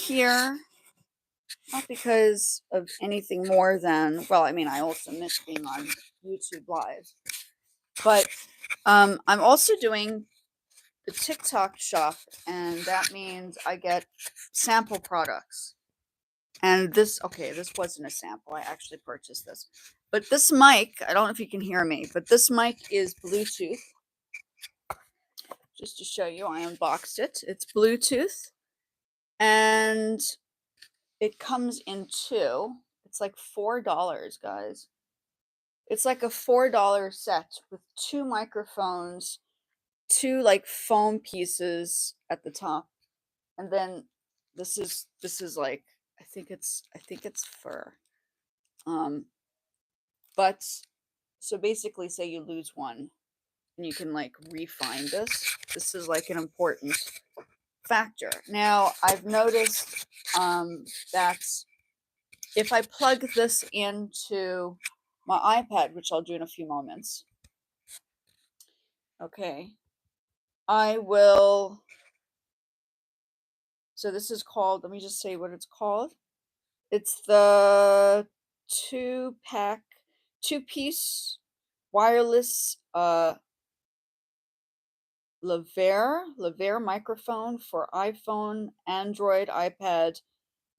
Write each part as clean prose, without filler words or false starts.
here, not because of anything more than, well, I mean, I also miss being on YouTube Live, but I'm also doing the TikTok shop, and that means I get sample products. And this, okay, this wasn't a sample. I actually purchased this. But this mic, I don't know if you can hear me, but this mic is Bluetooth. Just to show you, I unboxed it. It's Bluetooth. And it comes in two. It's like $4, guys. It's like a $4 set with two microphones, two like foam pieces at the top. And then this is like, I think it's fur. But so basically, say you lose one and you can like refine this. This is like an important factor. Now, I've noticed that if I plug this into my iPad, which I'll do in a few moments, okay, I will. So this is called, let me just say what it's called. It's the two-piece wireless lavalier microphone for iPhone, Android, iPad,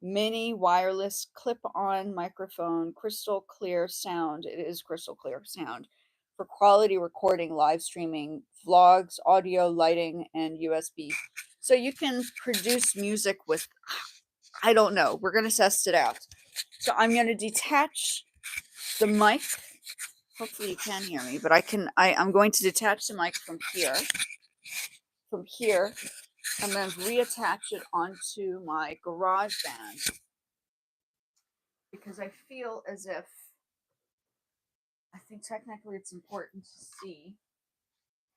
mini wireless clip-on microphone, crystal clear sound. It is crystal clear sound for quality recording, live streaming, vlogs, audio, lighting, and USB. So you can produce music with, I don't know. We're going to test it out. So I'm going to detach the mic. Hopefully you can hear me, but I'm going to detach the mic from here, and then reattach it onto my GarageBand, because I feel as if, I think technically it's important to see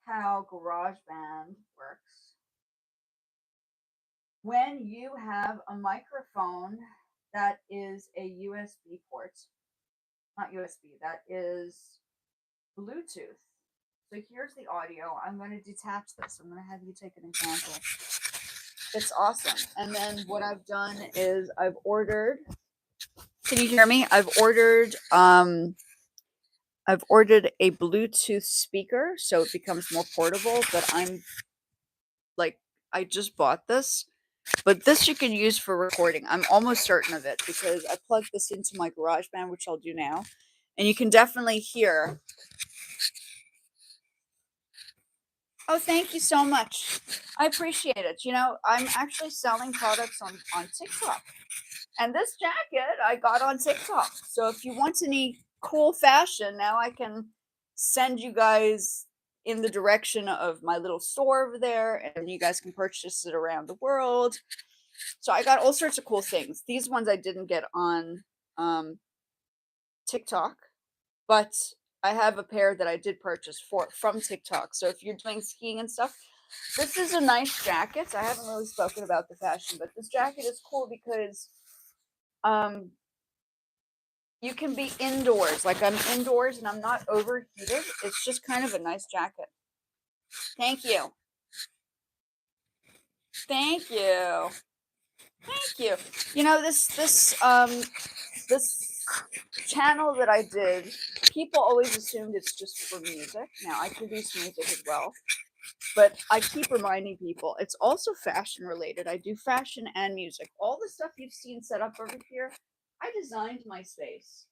how GarageBand works. When you have a microphone that is a USB port, not USB, that is Bluetooth. So here's the audio. I'm going to detach this. I'm going to have you take an example. It's awesome. And then what I've done is I've ordered, can you hear me? I've ordered a Bluetooth speaker so it becomes more portable, but I just bought this. But this you can use for recording. I'm almost certain of it because I plugged this into my GarageBand, which I'll do now. And you can definitely hear. Oh, thank you so much. I appreciate it. You know, I'm actually selling products on TikTok. And this jacket I got on TikTok. So if you want any cool fashion, now I can send you guys in the direction of my little store over there, and you guys can purchase it around the world. So I got all sorts of cool things. These ones I didn't get on TikTok, but I have a pair that I did purchase from TikTok. So if you're doing skiing and stuff, this is a nice jacket. I haven't really spoken about the fashion, but this jacket is cool because you can be indoors. Like I'm indoors and I'm not overheated. It's just kind of a nice jacket. Thank you. Thank you. Thank you. You know, this channel that I did, people always assumed it's just for music. Now I produce music as well, but I keep reminding people it's also fashion related. I do fashion and music. All the stuff you've seen set up over here, I designed my space.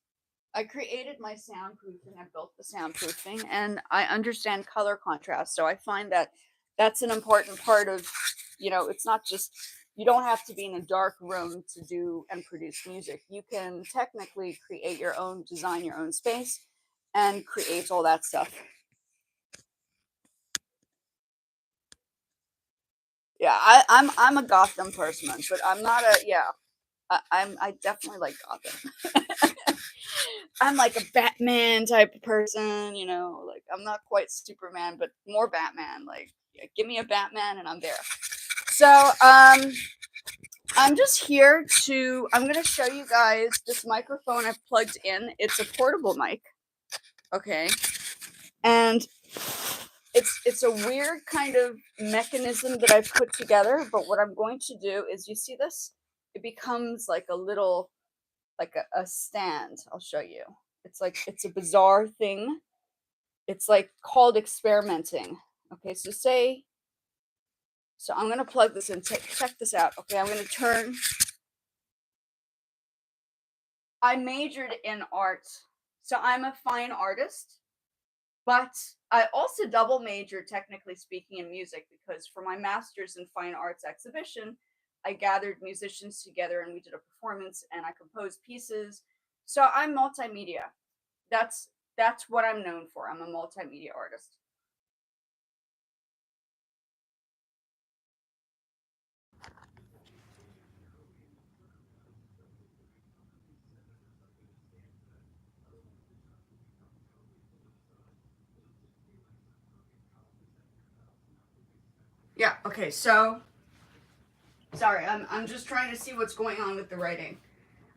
I created my soundproofing. I built the soundproofing, and I understand color contrast. So I find that that's an important part of, you know, it's not just, you don't have to be in a dark room to do and produce music. You can technically create your own, design your own space, and create all that stuff. Yeah, I'm a Gotham person, but I'm not a, yeah. I definitely like Gotham. I'm like a Batman type of person, you know, like I'm not quite Superman, but more Batman. Like, yeah, give me a Batman and I'm there. So, I'm just here I'm going to show you guys this microphone I've plugged in. It's a portable mic. Okay. And it's a weird kind of mechanism that I've put together, but what I'm going to do is, you see this? it becomes like a little, like a stand. I'll show you. It's like, it's a bizarre thing. It's like called experimenting. Okay, so I'm gonna plug this in. Check this out. Okay, I'm gonna turn. I majored in art, so I'm a fine artist, but I also double majored, technically speaking, in music, because for my master's in fine arts exhibition, I gathered musicians together and we did a performance and I composed pieces. So I'm multimedia. That's that's what I'm known for. I'm a multimedia artist. Yeah, okay, so sorry, I'm just trying to see what's going on with the writing.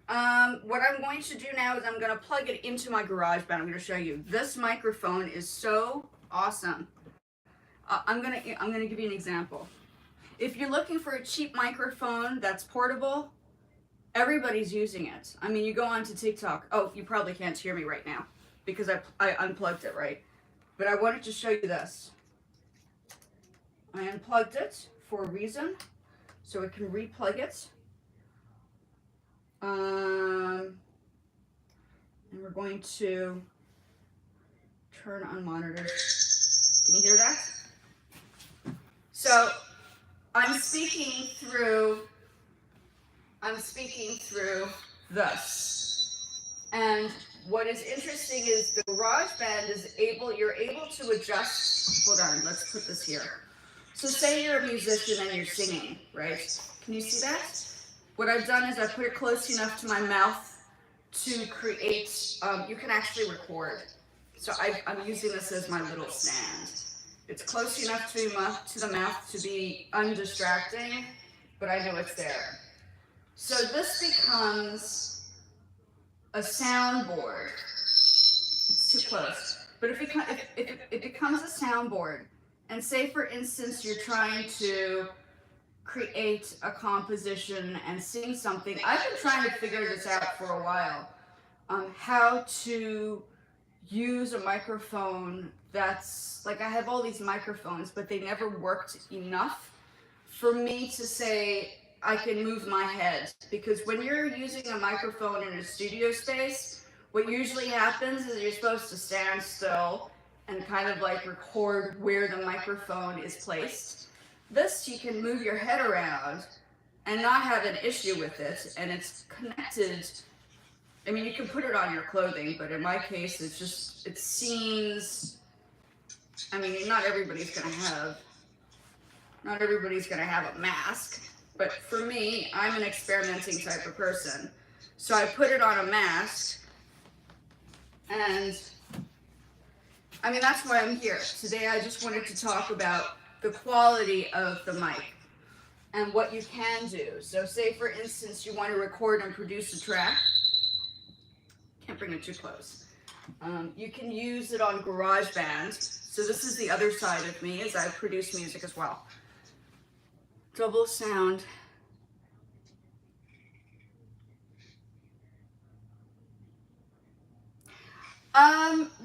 What I'm going to do now is I'm going to plug it into my GarageBand. I'm going to show you. This microphone is so awesome. I'm gonna give you an example. If you're looking for a cheap microphone that's portable, everybody's using it. I mean, you go onto TikTok. Oh, you probably can't hear me right now because I unplugged it, right? But I wanted to show you this. I unplugged it for a reason, so it can replug it. And we're going to turn on monitor. Can you hear that? So I'm speaking through this. And what is interesting is the GarageBand is you're able to adjust. Hold on, let's put this here. So say you're a musician and you're singing, right? Can you see that? What I've done is I put it close enough to my mouth to create, you can actually record. So I'm using this as my little stand. It's close enough to the mouth to be undistracting, but I know it's there. So this becomes a soundboard. It's too close. But if it becomes a soundboard, and say for instance you're trying to create a composition and sing something, I've been trying to figure this out for a while, how to use a microphone that's, like I have all these microphones, but they never worked enough for me to say I can move my head. Because when you're using a microphone in a studio space, what usually happens is you're supposed to stand still and kind of like record where the microphone is placed. This, you can move your head around and not have an issue with it, and it's connected. I mean, you can put it on your clothing, but in my case, it seems, I mean, not everybody's gonna have a mask, but for me, I'm an experimenting type of person. So I put it on a mask, and I mean, that's why I'm here. Today I just wanted to talk about the quality of the mic and what you can do. So say for instance you want to record and produce a track. Can't bring it too close. You can use it on GarageBand. So this is the other side of me, as I produce music as well. Double sound.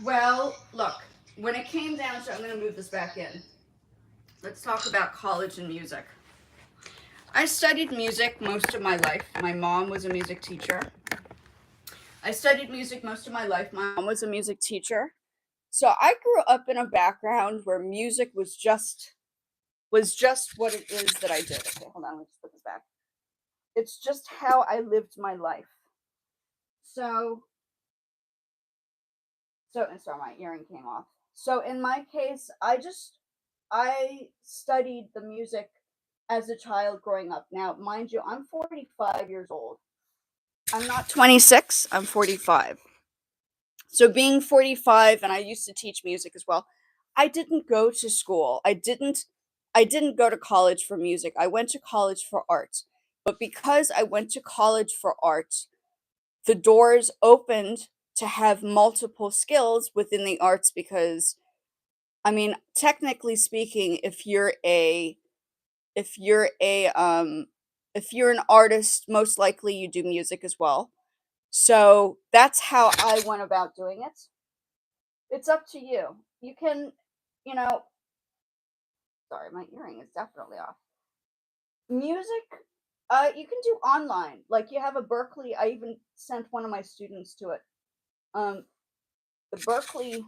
Well, look, when it came down to, I'm going to move this back in. Let's talk about college and music. I studied music most of my life. My mom was a music teacher. I studied music most of my life. My mom was a music teacher. So I grew up in a background where music was just what it is that I did. Okay, hold on, let's put this back. It's just how I lived my life. And sorry, my earring came off. So in my case, I studied the music as a child growing up. Now, mind you, I'm 45 years old. I'm not 26, I'm 45. So being 45, and I used to teach music as well, I didn't go to school. I didn't go to college for music. I went to college for art. But because I went to college for art, the doors opened to have multiple skills within the arts, because I mean, technically speaking, if you're a If you're an artist, most likely you do music as well. So that's how I went about doing it. It's up to you. You can, you know, sorry, my earring is definitely off. Music, you can do online. Like you have a Berkeley. I even sent one of my students to it. Um, the Berkeley.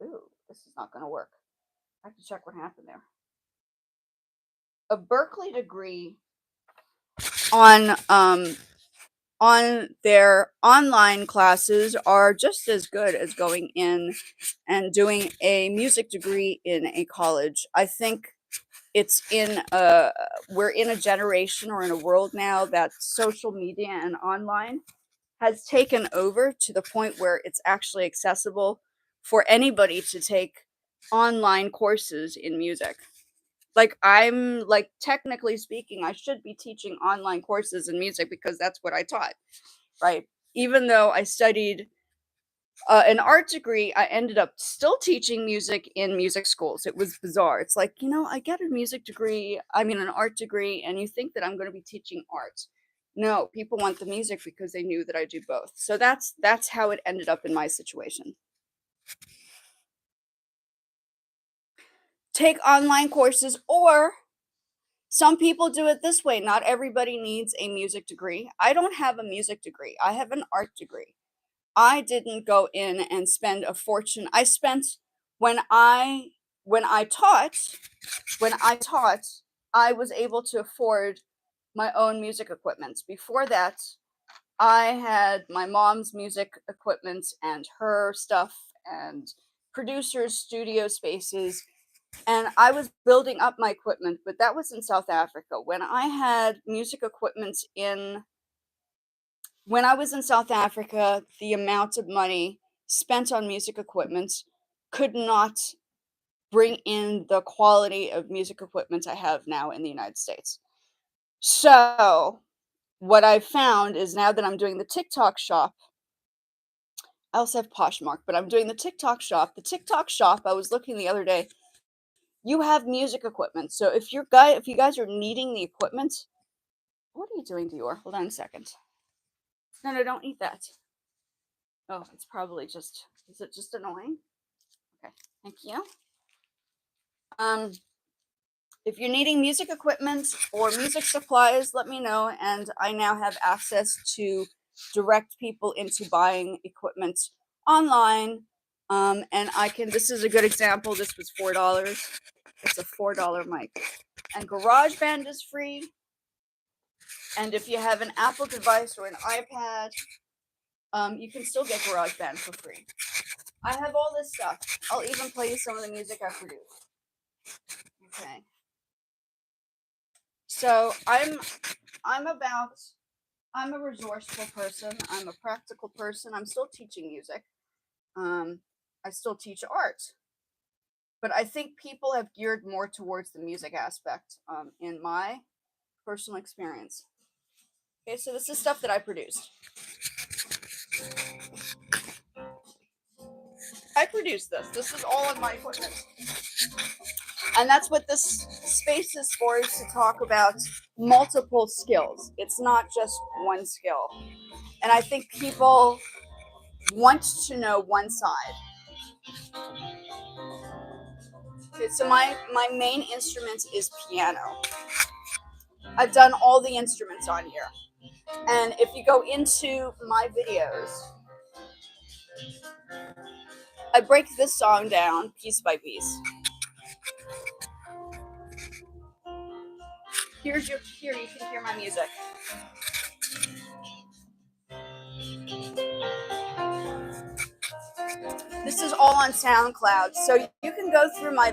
Ooh, this is not going to work. I have to check what happened there. A Berkeley degree on their online classes are just as good as going in and doing a music degree in a college. I think it's in a we're in a generation or in a world now that social media and online has taken over to the point where it's actually accessible for anybody to take online courses in music. Like I'm like technically speaking, I should be teaching online courses in music because that's what I taught, right? Even though I studied an art degree, I ended up still teaching music in music schools. It was bizarre. It's like, I get a music degree, I mean, an art degree, and you think that I'm going to be teaching art. No, people want the music because they knew that I do both. So that's how it ended up in my situation. Take online courses, or some people do it this way. Not everybody needs a music degree. I don't have a music degree. I have an art degree. I didn't go in and spend a fortune. I spent when I when I taught, when I taught, I was able to afford my own music equipment. Before that, I had my mom's music equipment and her stuff and producers, studio spaces, and I was building up my equipment, but that was in South Africa. When I was in South Africa, the amount of money spent on music equipment could not bring in the quality of music equipment I have now in the United States. So, what I've found is now that I'm doing the TikTok shop, I also have Poshmark, but I'm doing the TikTok shop. The TikTok shop, I was looking the other day, you have music equipment. So if you guys are needing the equipment, what are you doing, Dior? Hold on a second. No, don't eat that. Oh, it's probably just, is it just annoying? Okay, thank you. Um, if you're needing music equipment or music supplies, let me know. And I now have access to direct people into buying equipment online. And this is a good example. This was $4. It's a $4 mic. And GarageBand is free. And if you have an Apple device or an iPad, you can still get GarageBand for free. I have all this stuff. I'll even play you some of the music I produce. Okay. So I'm a resourceful person. I'm a practical person. I'm still teaching music. I still teach art. But I think people have geared more towards the music aspect in my personal experience. Okay, so this is stuff that I produced. I produced this. This is all of my equipment. And that's what this space is for, is to talk about multiple skills. It's not just one skill. And I think people want to know one side. Okay, so my main instrument is piano. I've done all the instruments on here. And if you go into my videos, I break this song down piece by piece. Here you can hear my music. This is all on SoundCloud, so you can go through my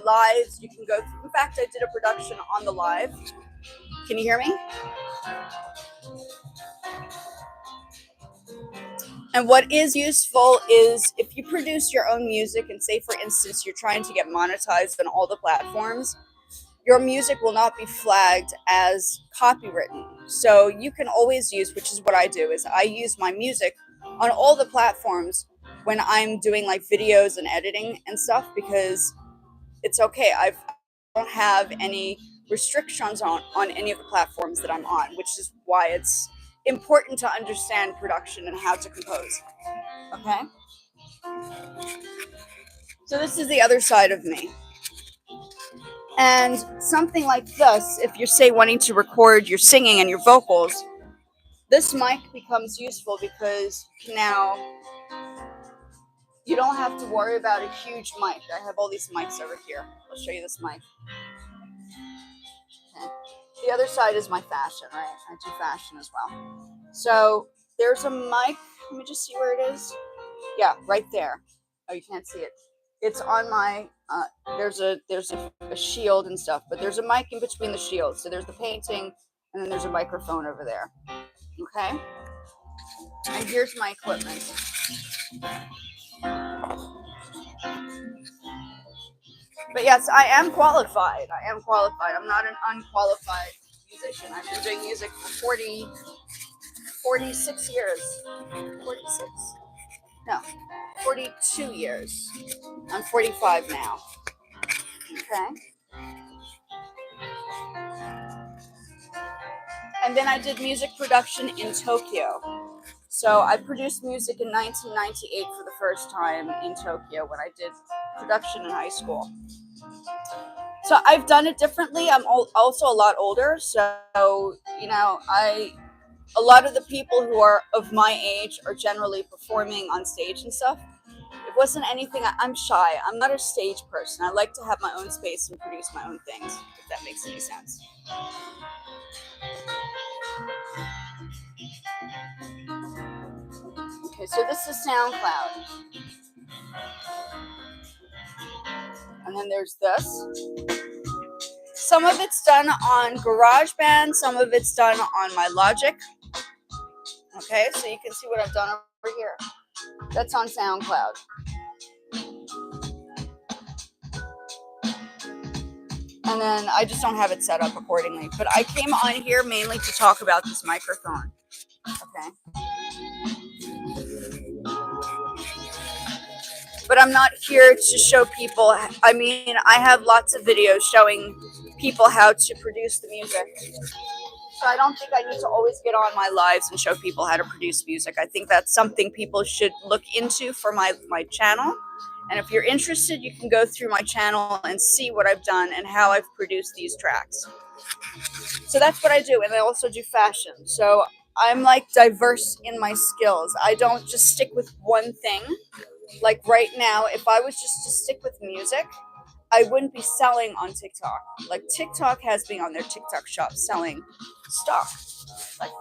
lives. You can go through. In fact, I did a production on the live. Can you hear me? And what is useful is if you produce your own music, and say, for instance, you're trying to get monetized on all the platforms, your music will not be flagged as copywritten. So you can always use, which is what I do, is I use my music on all the platforms when I'm doing like videos and editing and stuff, because it's okay. I don't have any restrictions on any of the platforms that I'm on, which is why it's important to understand production and how to compose. Okay? So this is the other side of me. And something like this, if you're, say, wanting to record your singing and your vocals, this mic becomes useful because now you don't have to worry about a huge mic. I have all these mics over here. I'll show you this mic. Okay. The other side is my fashion, right? I do fashion as well. So there's a mic. Let me just see where it is. Yeah, right there. Oh, you can't see it. It's on my. There's a shield and stuff, but there's a mic in between the shields. So there's the painting, and then there's a microphone over there. Okay. And here's my equipment. But yes, I am qualified. I am qualified. I'm not an unqualified musician. I've been doing music for 46 years. 46? No, 42 years. I'm 45 now. Okay. And then I did music production in Tokyo. So I produced music in 1998 for the first time in Tokyo when I did production in high school. So I've done it differently. I'm also a lot older. So, you know, a lot of the people who are of my age are generally performing on stage and stuff. It wasn't anything. I'm shy. I'm not a stage person. I like to have my own space and produce my own things, if that makes any sense. Okay, so this is SoundCloud. And then there's this. Some of it's done on GarageBand, some of it's done on my Logic. Okay, so you can see what I've done over here. That's on SoundCloud. And then I just don't have it set up accordingly. But I came on here mainly to talk about this microphone. Okay. But I'm not here to show people. I mean, I have lots of videos showing people how to produce the music. So I don't think I need to always get on my lives and show people how to produce music. I think that's something people should look into for my channel. And if you're interested, you can go through my channel and see what I've done and how I've produced these tracks. So that's what I do. And I also do fashion. So I'm like diverse in my skills. I don't just stick with one thing. Like right now, if I was just to stick with music, I wouldn't be selling on TikTok. Like TikTok has me on their TikTok shop selling stuff. Like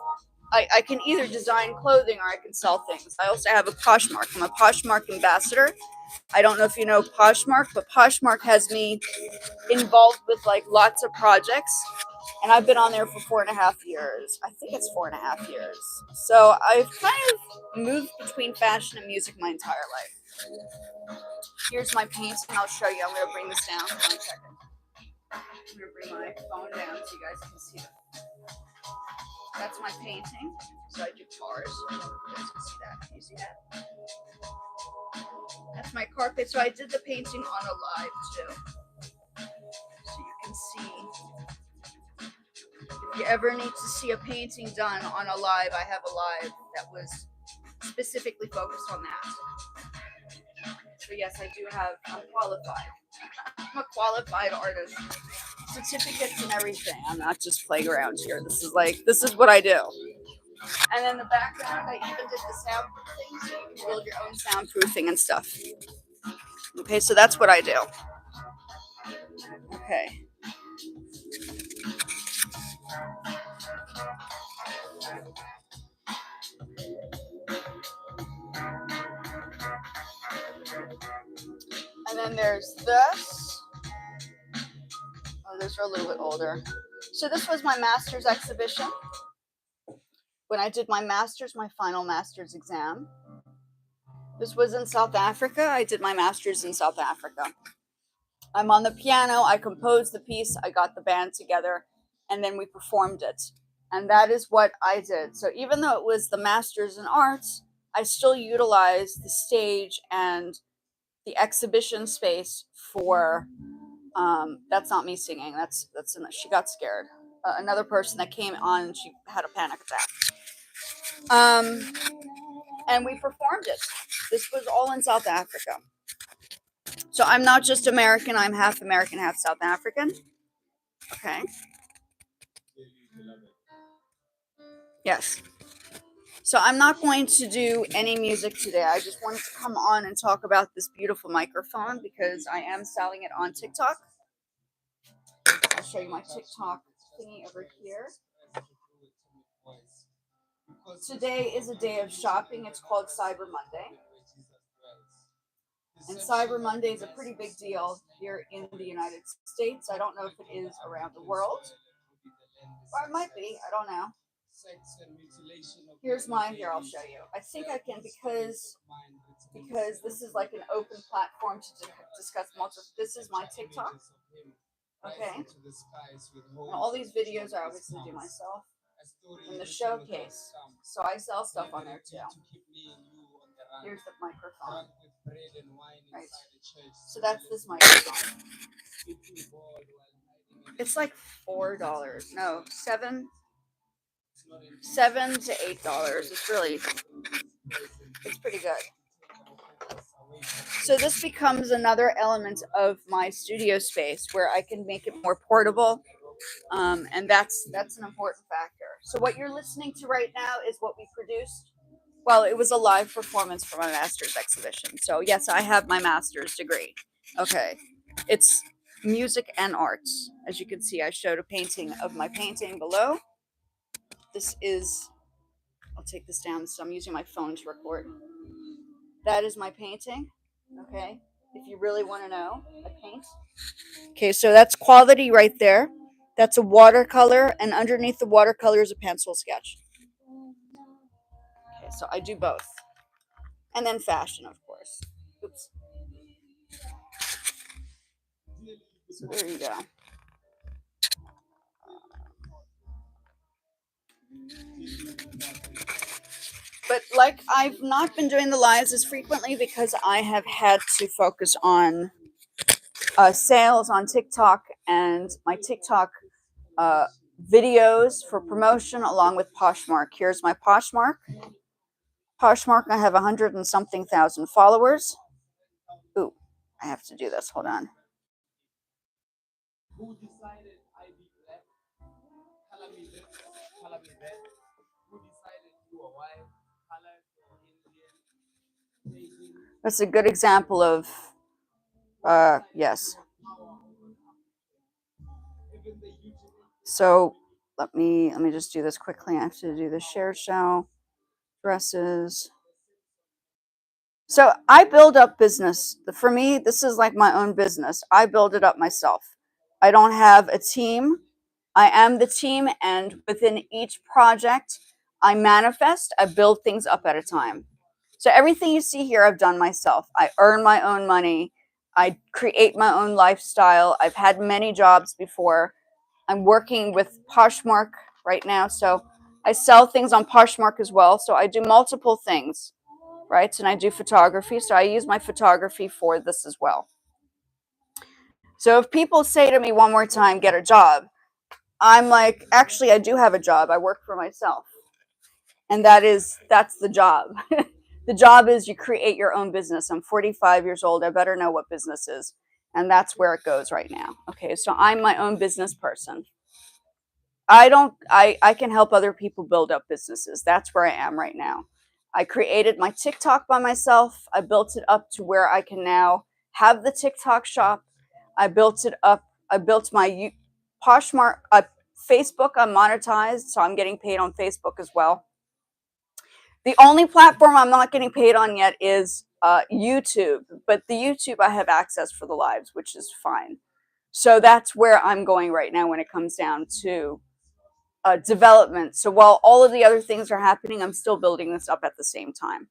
I can either design clothing or I can sell things. I also have a Poshmark. I'm a Poshmark ambassador. I don't know if you know Poshmark, but Poshmark has me involved with like lots of projects. And I've been on there for 4.5 years. I think it's 4.5 years. So I've kind of moved between fashion and music my entire life. Here's my painting. I'll show you. I'm going to bring this down for 1 second. I'm going to bring my phone down so you guys can see it. That's my painting. So I do cars. You guys can see that. Can you see that? That's my carpet. So I did the painting on a live too. So you can see. If you ever need to see a painting done on a live, I have a live that was specifically focused on that. So yes, I do have, I'm qualified. I'm a qualified artist. Certificates and everything. I'm not just playing around here. This is what I do. And then the background, I even did the soundproofing, so you can build your own soundproofing and stuff. Okay, so that's what I do. Okay. And then there's this. Oh, those are a little bit older. So this was my master's exhibition. When I did my master's, my final master's exam. This was in South Africa. I did my master's in South Africa. I'm on the piano. I composed the piece. I got the band together, and then we performed it. And that is what I did. So even though it was the master's in arts, I still utilized the stage and the exhibition space for That's not me singing. She got scared. Another person that came on and she had a panic attack. Um, and we performed it. This was all in South Africa. So I'm not just American. I'm half American, half South African. Okay. Yes. So I'm not going to do any music today. I just wanted to come on and talk about this beautiful microphone because I am selling it on TikTok. I'll show you my TikTok thingy over here. Today is a day of shopping. It's called Cyber Monday. And Cyber Monday is a pretty big deal here in the United States. I don't know if it is around the world. Or it might be. I don't know. Here's mine. Here, I'll show you. I think I can because this is like an open platform to discuss multiple. This is my TikTok. Okay. And all these videos I obviously do myself. In the showcase. So I sell stuff on there too. Here's the microphone. Right. So that's this microphone. It's like $4. No, $7 to $8. It's pretty good. So this becomes another element of my studio space where I can make it more portable. And that's an important factor. So what you're listening to right now is what we produced. Well, it was a live performance for my master's exhibition. So yes, I have my master's degree. Okay. It's music and arts. As you can see, I showed a painting of my painting below. This is, I'll take this down. So I'm using my phone to record. That is my painting. Okay. If you really want to know, I paint. Okay, so that's quality right there. That's a watercolor, and underneath the watercolor is a pencil sketch. Okay, so I do both. And then fashion, of course. Oops. So there you go. But like I've not been doing the lives as frequently because I have had to focus on sales on TikTok and my TikTok videos for promotion along with Poshmark. Here's my Poshmark. Poshmark, I have 100 and something thousand followers. Ooh, I have to do this. Hold on. That's a good example of, yes. So let me just do this quickly. I have to do the share show, dresses. So I build up business. For me, this is like my own business. I build it up myself. I don't have a team. I am the team, and within each project, I manifest. I build things up at a time. So everything you see here, I've done myself. I earn my own money. I create my own lifestyle. I've had many jobs before. I'm working with Poshmark right now, so I sell things on Poshmark as well. So I do multiple things, right? And I do photography, so I use my photography for this as well. So if people say to me one more time, get a job, I'm like, actually, I do have a job. I work for myself. And that's the job. The job is you create your own business. I'm 45 years old. I better know what business is. And that's where it goes right now. Okay, so I'm my own business person. I can help other people build up businesses. That's where I am right now. I created my TikTok by myself. I built it up to where I can now have the TikTok shop. I built it up. I built my Poshmark, Facebook. I'm monetized, so I'm getting paid on Facebook as well. The only platform I'm not getting paid on yet is YouTube, but the YouTube I have access for the lives, which is fine. So that's where I'm going right now when it comes down to development. So while all of the other things are happening, I'm still building this up at the same time.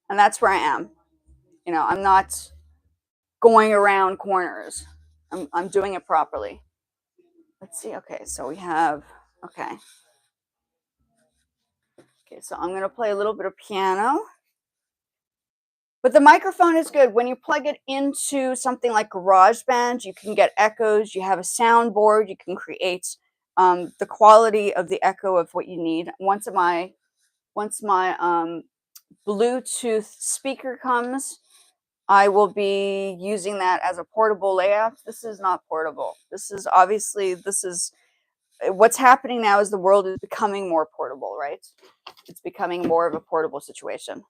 And that's where I am. You know, I'm not going around corners. I'm doing it properly. Let's see. Okay, so we have, okay. Okay, so I'm going to play a little bit of piano. But the microphone is good. When you plug it into something like GarageBand, you can get echoes. You have a soundboard. You can create the quality of the echo of what you need. Once my Bluetooth speaker comes, I will be using that as a portable layout. This is not portable. This is obviously, what's happening now is the world is becoming more portable, right? It's becoming more of a portable situation.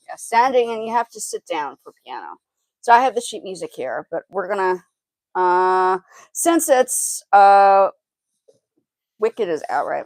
Yeah, standing, and you have to sit down for piano. So I have the sheet music here, but we're gonna since it's Wicked is out, right?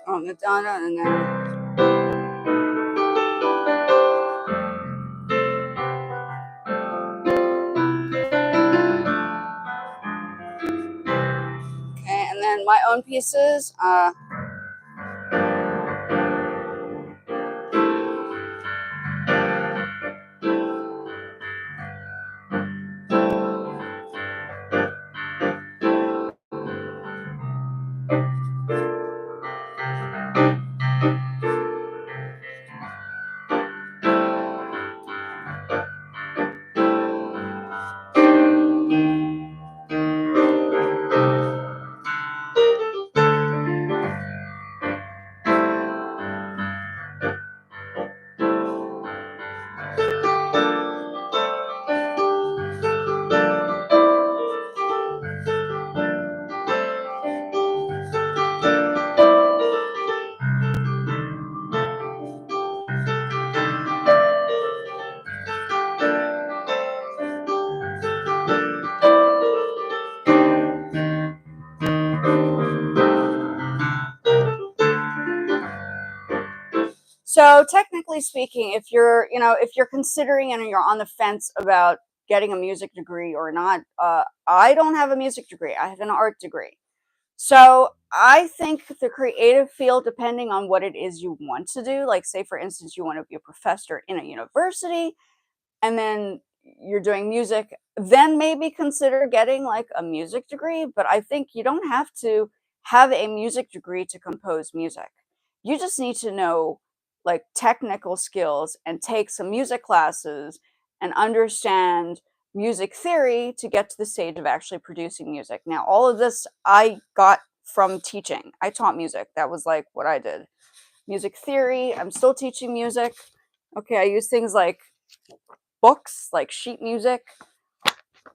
Oh, Madonna, and then okay, and then my own pieces. So technically speaking, if you're considering and you're on the fence about getting a music degree or not, I don't have a music degree. I have an art degree. So I think the creative field, depending on what it is you want to do, like say for instance, you want to be a professor in a university, and then you're doing music, then maybe consider getting like a music degree. But I think you don't have to have a music degree to compose music. You just need to know like technical skills and take some music classes and understand music theory to get to the stage of actually producing music. Now, all of this I got from teaching. I taught music. That was like what I did. Music theory. I'm still teaching music. Okay, I use things like books, like sheet music.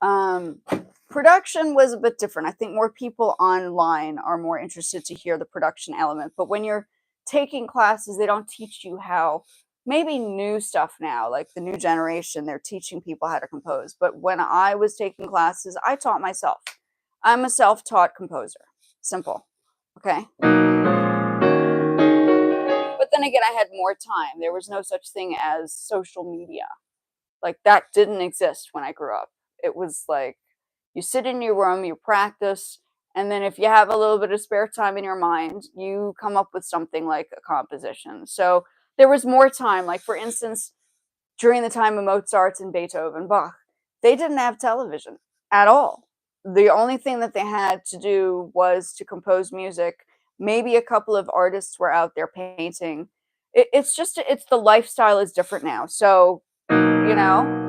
Um, Production was a bit different. I think more people online are more interested to hear the production element. But when you're taking classes, they don't teach you how, maybe new stuff now, like the new generation, they're teaching people how to compose. But when I was taking classes, I taught myself. I'm a self taught composer. Simple. Okay. But then again, I had more time. There was no such thing as social media. Like that didn't exist when I grew up. It was like you sit in your room, you practice, and then if you have a little bit of spare time in your mind, you come up with something like a composition. So there was more time. Like for instance, during the time of Mozart and Beethoven, Bach, They didn't have television at all. The only thing that they had to do was to compose music. Maybe a couple of artists were out there painting. It's just, it's the lifestyle is different now. So, you know,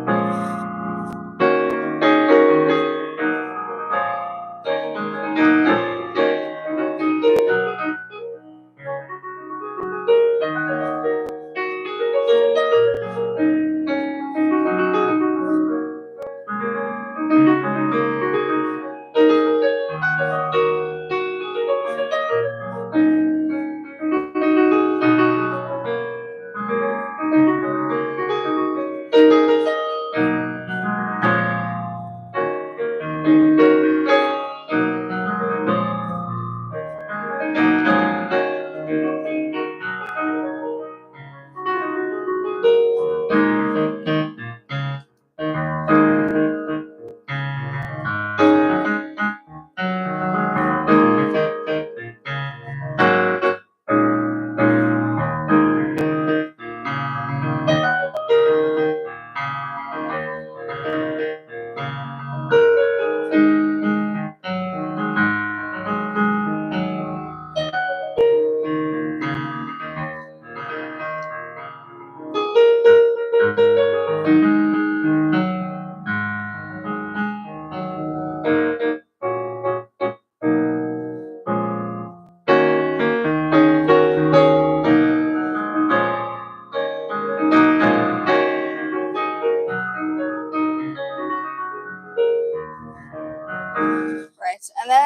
right. And then,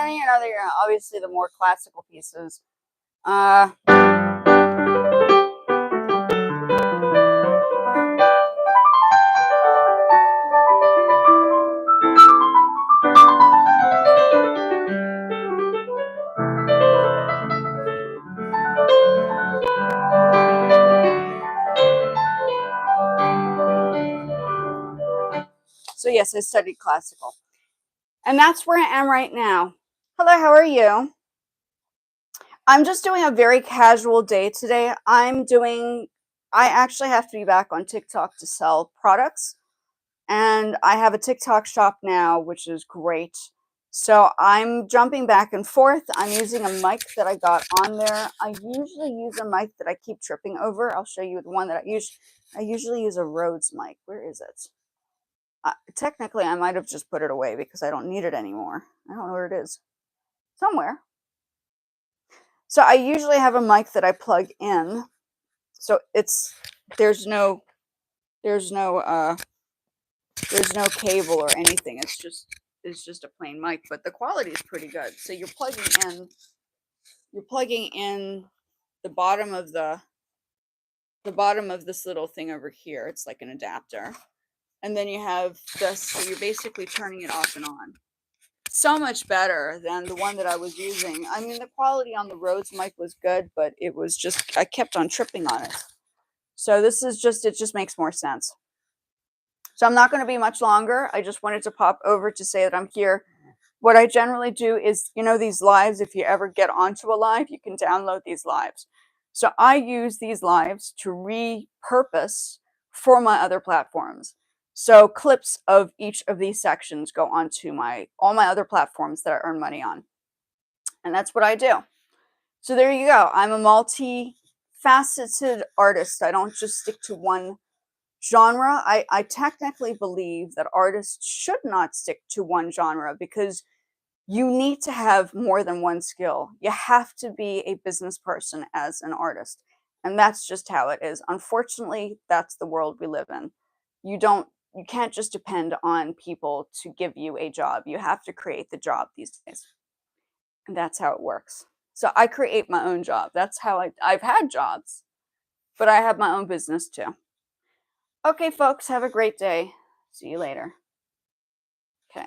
obviously the more classical pieces. Uh, so yes, I studied classical. And that's where I am right now. Hello, how are you? I'm just doing a very casual day today. I actually have to be back on TikTok to sell products. And I have a TikTok shop now, which is great. So I'm jumping back and forth. I'm using a mic that I got on there. I usually use a mic that I keep tripping over. I'll show you the one that I use. I usually use a Rhodes mic. Where is it? Technically, I might have just put it away because I don't need it anymore. I don't know where it is. Somewhere. So I usually have a mic that I plug in. So there's no there's no uh there's no cable or anything. It's just a plain mic, but the quality is pretty good. So you're plugging in the bottom of this little thing over here. It's like an adapter. And then you have this, so you're basically turning it off and on. So much better than the one that I was using. I mean, the quality on the Rhodes mic was good, but it was just, I kept on tripping on it. So it just makes more sense. So I'm not going to be much longer. I just wanted to pop over to say that I'm here. What I generally do is, these lives, if you ever get onto a live, you can download these lives. So I use these lives to repurpose for my other platforms. So clips of each of these sections go onto all my other platforms that I earn money on. And that's what I do. So there you go. I'm a multifaceted artist. I don't just stick to one genre. I technically believe that artists should not stick to one genre because you need to have more than one skill. You have to be a business person as an artist. And that's just how it is. Unfortunately, that's the world we live in. You can't just depend on people to give you a job. You have to create the job these days. And that's how it works. So I create my own job. That's how I've had jobs, but I have my own business too. Okay, folks, have a great day. See you later. Okay.